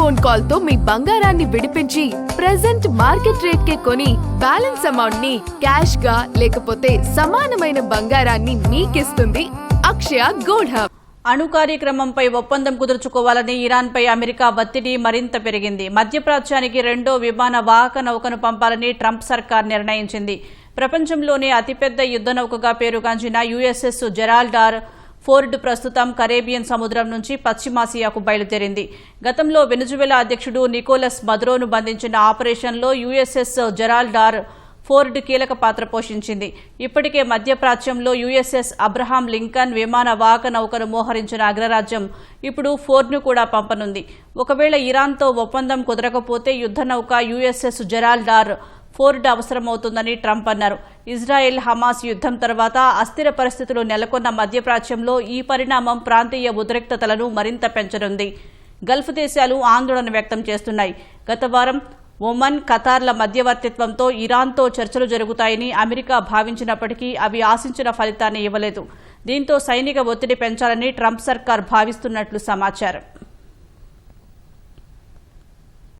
Phone call తో మీ బంగారాన్ని విడిపించి ప్రెజెంట్ మార్కెట్ రేట్ కే కొని బ్యాలెన్స్ అమౌంట్ ని క్యాష్ గా లేకపోతే సమానమైన బంగారాన్ని మీకిస్తుంది అక్షయ గోల్డ్ హబ్. అణు కార్యక్రమంపై ఒప్పందం కుదుర్చుకోవాలని ఇరాన్పై అమెరికా ఒత్తిడి మరింత పెరిగింది. మధ్యప్రాచ్యానికి రెండో విమాన వాహక నౌకను పంపాలని ట్రంప్ సర్కార్ నిర్ణయించింది. ప్రపంచంలోనే అతిపెద్ద యుద్ధ నౌకగా పేరుగాంచిన యుఎస్ఎస్ జెరాల్డ్ ఆర్ ఫోర్డ్ ప్రస్తుతం కరేబియన్ సముద్రం నుంచి పశ్చిమాసియాకు బయలుదేరింది. గతంలో వెనుజువెలా అధ్యక్షుడు నికోలస్ మదురోను బంధించిన ఆపరేషన్లో యుఎస్ఎస్ జెరాల్డ్ ఆర్ ఫోర్డ్ కీలక పాత్ర పోషించింది. ఇప్పటికే మధ్యప్రాచ్యంలో యుఎస్ఎస్ అబ్రహాం లింకన్ విమాన వాహక నౌకను మోహరించిన అగ్రరాజ్యం ఇప్పుడు ఫోర్డ్ను కూడా పంపనుంది. ఒకవేళ ఇరాన్తో ఒప్పందం కుదరకపోతే యుద్ధ నౌక యుఎస్ఎస్ జెరాల్డ్ ఆర్ ఫోర్డ్ అవసరమవుతుందని ట్రంప్ అన్నారు. ఇజ్రాయెల్ హమాస్ యుద్ధం తర్వాత అస్థిర పరిస్థితులు నెలకొన్న మధ్యప్రాచ్యంలో ఈ పరిణామం ప్రాంతీయ ఉద్రిక్తతలను మరింత పెంచనుంది. గల్ఫ్ దేశాలు ఆందోళన వ్యక్తం చేస్తున్నాయి. గత వారం ఒమన్, ఖతార్ల మధ్యవర్తిత్వంతో ఇరాన్తో చర్చలు జరుగుతాయని అమెరికా భావించినప్పటికీ అవి ఆశించిన ఫలితాన్ని ఇవ్వలేదు. దీంతో సైనిక ఒత్తిడి పెంచాలని ట్రంప్ సర్కార్ భావిస్తున్నట్లు సమాచారం.